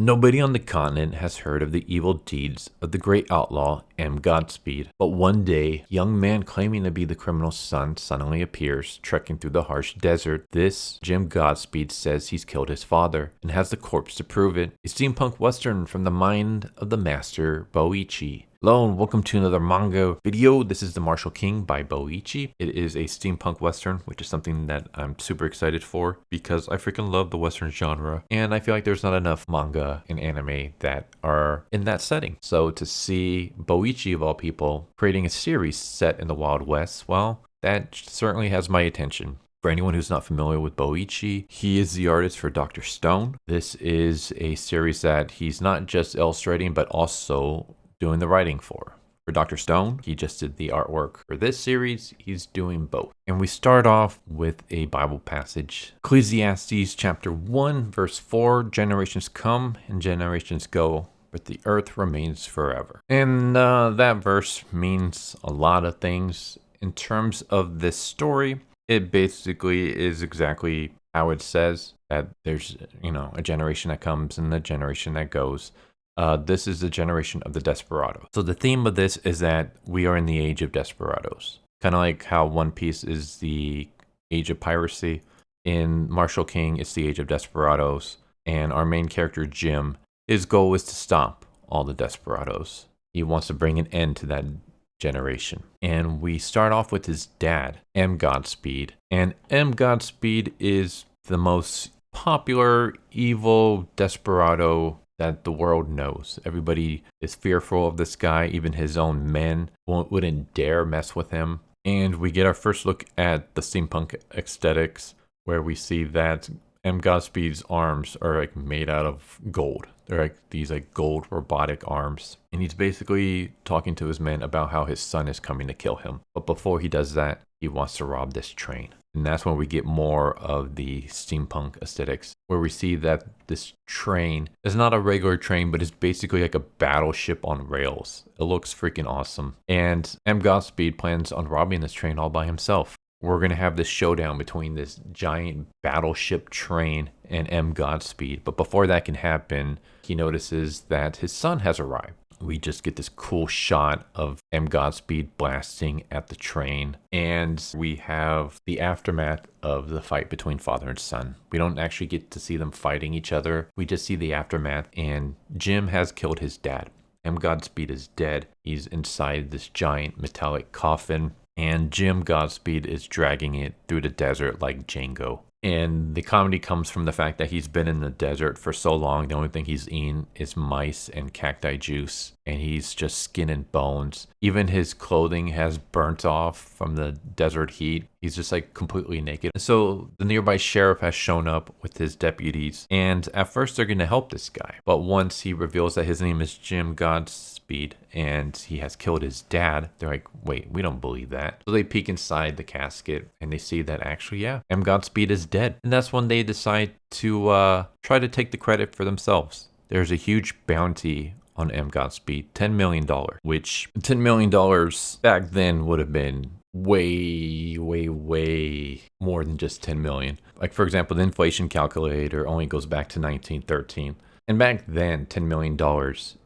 Nobody on the continent has heard of the evil deeds of the great outlaw Jim Godspeed, but one day, a young man claiming to be the criminal's son suddenly appears, trekking through the harsh desert. This, Jim Godspeed says he's killed his father, and has the corpse to prove it. A steampunk western from the mind of the master Boichi. Hello and welcome to another manga video. This is the Marshal King by Boichi. It is a steampunk western, which is something that I'm super excited for because I freaking love the western genre, and I feel like there's not enough manga and anime that are in that setting. So to see Boichi of all people creating a series set in the Wild West, well, that certainly has my attention. For anyone who's not familiar with Boichi, he is the artist for Dr. Stone. This is a series that he's not just illustrating, but also doing the writing for. For Dr. Stone, he just did the artwork. For this series, he's doing both. And we start off with a Bible passage. Ecclesiastes chapter 1, verse 4, generations come and generations go, but the earth remains forever. And that verse means a lot of things. In terms of this story, it basically is exactly how it says, that there's, a generation that comes and a generation that goes. This is the generation of the Desperados. So the theme of this is that we are in the age of Desperados. Kind of like how One Piece is the age of piracy. In Marshal King, it's the age of Desperados. And our main character, Jim, his goal is to stop all the Desperados. He wants to bring an end to that generation. And we start off with his dad, Jim Godspeed. And Jim Godspeed is the most popular, evil desperado that the world knows. Everybody is fearful of this guy. Even his own men wouldn't dare mess with him. And we get our first look at the steampunk aesthetics, where we see that Jim Godspeed's arms are made out of gold. They're these gold robotic arms. And he's basically talking to his men about how his son is coming to kill him. But before he does that, he wants to rob this train. And that's when we get more of the steampunk aesthetics, where we see that this train is not a regular train, but it's basically like a battleship on rails. It looks freaking awesome. And Jim Godspeed plans on robbing this train all by himself. We're going to have this showdown between this giant battleship train and Jim Godspeed. But before that can happen, he notices that his son has arrived. We just get this cool shot of Jim Godspeed blasting at the train. And we have the aftermath of the fight between father and son. We don't actually get to see them fighting each other. We just see the aftermath. And Jim has killed his dad. Jim Godspeed is dead. He's inside this giant metallic coffin. And Jim Godspeed is dragging it through the desert like Django. And the comedy comes from the fact that he's been in the desert for so long. The only thing he's eaten is mice and cacti juice. And he's just skin and bones. Even his clothing has burnt off from the desert heat. He's just completely naked. So the nearby sheriff has shown up with his deputies. And at first they're going to help this guy. But once he reveals that his name is Jim Godspeed and he has killed his dad, they're like, wait, we don't believe that. So they peek inside the casket and they see that actually, yeah, Jim Godspeed is dead. And that's when they decide to try to take the credit for themselves. There's a huge bounty on Jim Godspeed, $10 million, which $10 million back then would have been way more than just 10 million. For example, the inflation calculator only goes back to 1913. And back then, $10 million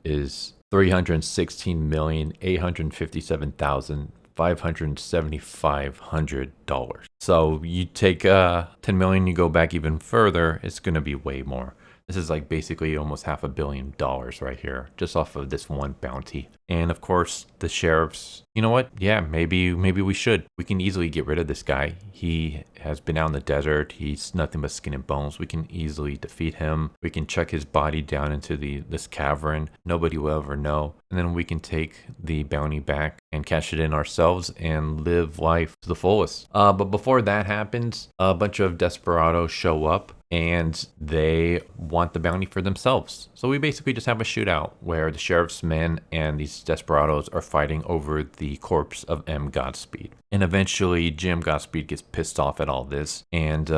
is $316,857,575. So you take 10 million, you go back even further, it's going to be way more. This is basically almost $500 million right here, just off of this one bounty. And of course, the sheriffs, you know what? Yeah, maybe we should. We can easily get rid of this guy. He has been out in the desert. He's nothing but skin and bones. We can easily defeat him. We can chuck his body down into this cavern. Nobody will ever know. And then we can take the bounty back and cash it in ourselves and live life to the fullest. But before that happens, a bunch of desperados show up. And they want the bounty for themselves. So we basically just have a shootout where the sheriff's men and these desperados are fighting over the corpse of Jim Godspeed. And eventually Jim Godspeed gets pissed off at all this. And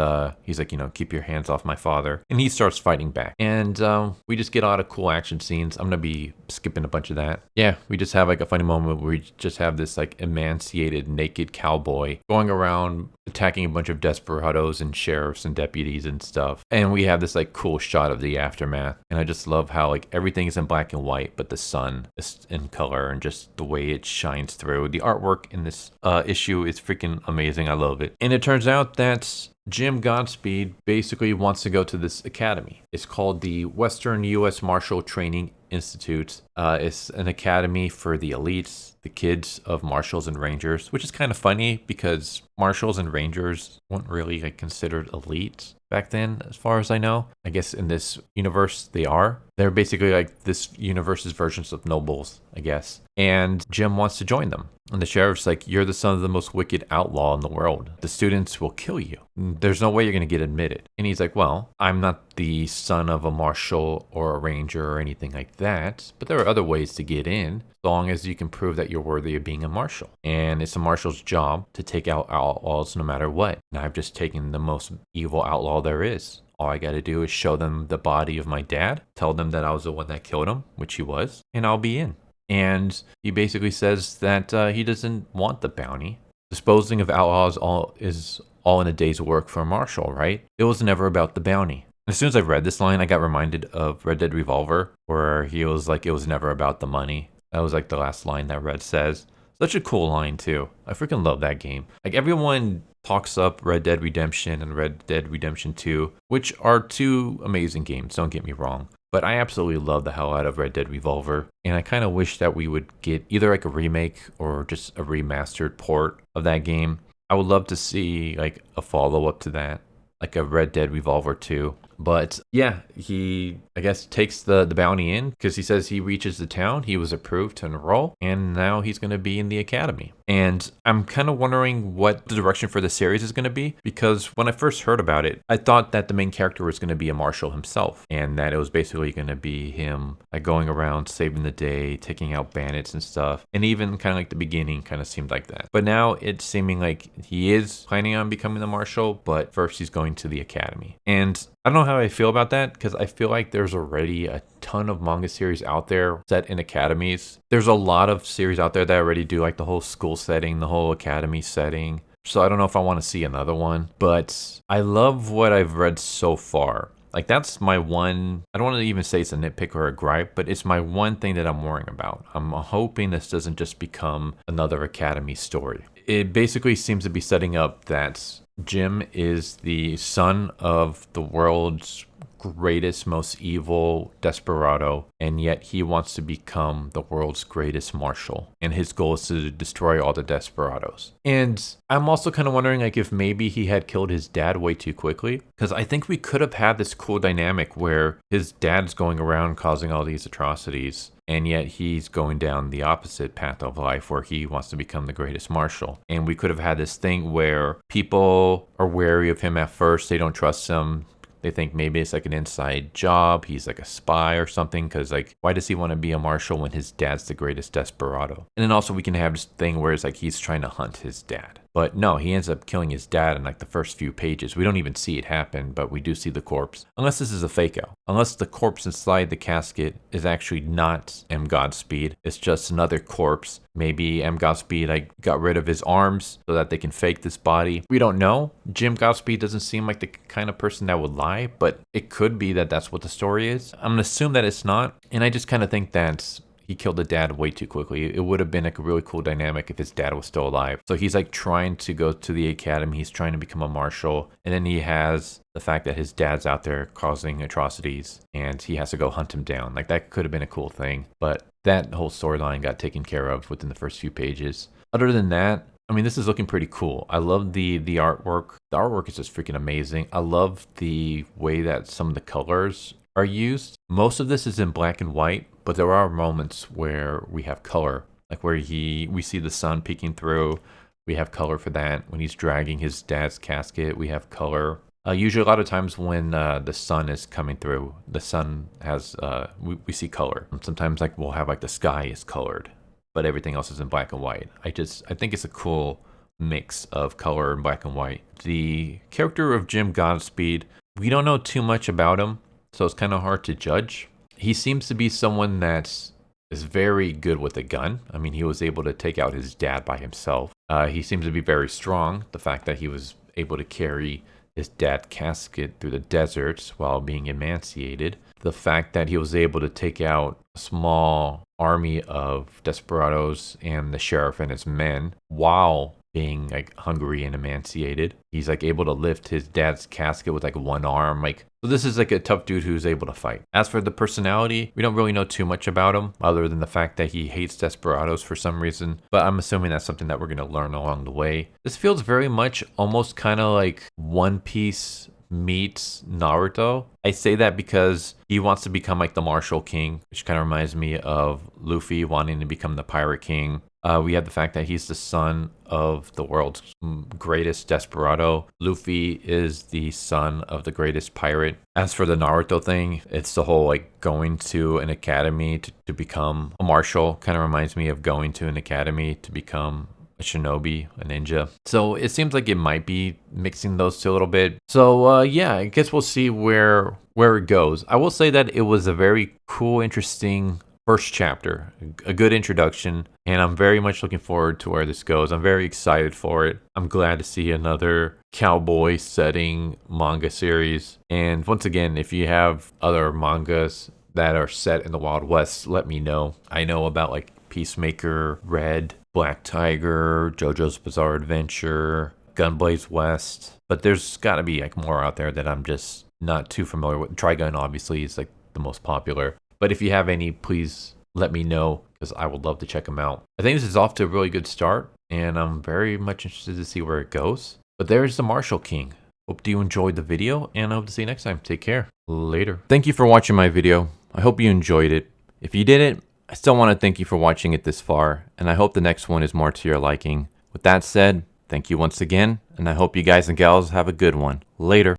he's like, keep your hands off my father. And he starts fighting back. And we just get a lot of cool action scenes. I'm going to be skipping a bunch of that. Yeah, we just have a funny moment where we just have this emaciated naked cowboy going around attacking a bunch of desperados and sheriffs and deputies and stuff. stuff. And we have this like cool shot of the aftermath. And I just love how like everything is in black and white, but the sun is in color and just the way it shines through. The artwork in this issue is freaking amazing. I love it. And it turns out that Jim Godspeed basically wants to go to this academy. It's called the Western U.S. Marshal Training Institute. It's an academy for the elites, the kids of marshals and rangers, which is kind of funny because marshals and rangers weren't really like considered elite back then, as far as I know. I guess in this universe they are. They're basically like this universe's versions of nobles, I guess. And Jim wants to join them. And the sheriff's like, you're the son of the most wicked outlaw in the world. The students will kill you. There's no way you're going to get admitted. And he's like, well, I'm not the son of a marshal or a ranger or anything like that, but there are other ways to get in, so long as you can prove that you're worthy of being a marshal. And it's a marshal's job to take out outlaws no matter what. And I've just taken the most evil outlaw there is. All I got to do is show them the body of my dad, tell them that I was the one that killed him, which he was, and I'll be in. And he basically says that he doesn't want the bounty. Disposing of outlaws is all in a day's work for a marshal, right? It was never about the bounty. As soon as I read this line, I got reminded of Red Dead Revolver, where he was like, it was never about the money. That was like the last line that Red says. Such a cool line too. I freaking love that game. Like everyone talks up Red Dead Redemption and Red Dead Redemption 2, which are two amazing games, don't get me wrong. But I absolutely love the hell out of Red Dead Revolver. And I kind of wish that we would get either like a remake or just a remastered port of that game. I would love to see like a follow-up to that, like a Red Dead Revolver 2. But yeah, he, I guess, takes the bounty in because he says he reaches the town. He was approved to enroll, and now he's going to be in the academy. And I'm kind of wondering what the direction for the series is going to be, because when I first heard about it, I thought that the main character was going to be a marshal himself, and that it was basically going to be him like going around saving the day, taking out bandits and stuff. And even kind of like the beginning kind of seemed like that. But now it's seeming like he is planning on becoming the marshal, but first he's going to the academy. And I don't know how I feel about that, because I feel like there's already a ton of manga series out there set in academies. There's a lot of series out there that already do like the whole school setting, the whole academy setting. So I don't know if I want to see another one, but I love what I've read so far. Like that's my one, I don't want to even say it's a nitpick or a gripe, but it's my one thing that I'm worrying about. I'm hoping this doesn't just become another academy story. It basically seems to be setting up that Jim is the son of the world's greatest, most evil desperado, and yet he wants to become the world's greatest marshal. And his goal is to destroy all the desperados. And I'm also kind of wondering like if maybe he had killed his dad way too quickly, because I think we could have had this cool dynamic where his dad's going around causing all these atrocities, and yet he's going down the opposite path of life where he wants to become the greatest marshal. And we could have had this thing where people are wary of him at first. They don't trust him. They think maybe it's like an inside job. He's like a spy or something, because like, why does he want to be a marshal when his dad's the greatest desperado? And then also we can have this thing where it's like he's trying to hunt his dad. But no, he ends up killing his dad in like the first few pages. We don't even see it happen, but we do see the corpse. Unless this is a fake out. Unless the corpse inside the casket is actually not M. Godspeed. It's just another corpse. Maybe M. Godspeed like got rid of his arms so that they can fake this body. We don't know. Jim Godspeed doesn't seem like the kind of person that would lie, but it could be that that's what the story is. I'm gonna assume that it's not. And I just kind of think that he killed the dad way too quickly. It would have been like a really cool dynamic if his dad was still alive. So he's like trying to go to the academy. He's trying to become a marshal. And then he has the fact that his dad's out there causing atrocities and he has to go hunt him down. Like that could have been a cool thing. But that whole storyline got taken care of within the first few pages. Other than that, I mean, this is looking pretty cool. I love the artwork. The artwork is just freaking amazing. I love the way that some of the colors are used. Most of this is in black and white, but there are moments where we have color, like where we see the sun peeking through. We have color for that. When he's dragging his dad's casket, we have color. Usually a lot of times when the sun is coming through, the sun has, we see color. Sometimes like we'll have like the sky is colored, but everything else is in black and white. I think it's a cool mix of color and black and white. The character of Jim Godspeed, we don't know too much about him, so it's kind of hard to judge. He seems to be someone that is very good with a gun. I mean, he was able to take out his dad by himself. He seems to be very strong. The fact that he was able to carry his dad's casket through the deserts while being emaciated. The fact that he was able to take out a small army of desperados and the sheriff and his men while being like hungry and emaciated. He's like able to lift his dad's casket with like one arm. Like, so this is like a tough dude who's able to fight. As for the personality, we don't really know too much about him other than the fact that he hates desperados for some reason, but I'm assuming that's something that we're going to learn along the way. This feels very much almost kind of like One Piece meets Naruto. I say that because he wants to become like the Marshal King, which kind of reminds me of Luffy wanting to become the Pirate King. We have the fact that he's the son of the world's greatest desperado. Luffy is the son of the greatest pirate. As for the Naruto thing, it's the whole like going to an academy to become a marshal. Kind of reminds me of going to an academy to become a shinobi, a ninja. So it seems like it might be mixing those two a little bit. So yeah, I guess we'll see where it goes. I will say that it was a very cool, interesting first chapter, a good introduction, and I'm very much looking forward to where this goes. I'm very excited for it. I'm glad to see another cowboy setting manga series. And once again, if you have other mangas that are set in the Wild West, let me know. I know about like Peacemaker, Red, Black Tiger, JoJo's Bizarre Adventure, Gunblaze West, but there's got to be like more out there that I'm just not too familiar with. Trigun obviously is like the most popular. But if you have any, please let me know because I would love to check them out. I think this is off to a really good start, and I'm very much interested to see where it goes. But there's the Marshal King. Hope you enjoyed the video, and I hope to see you next time. Take care. Later. Thank you for watching my video. I hope you enjoyed it. If you didn't, I still want to thank you for watching it this far, and I hope the next one is more to your liking. With that said, thank you once again, and I hope you guys and gals have a good one. Later.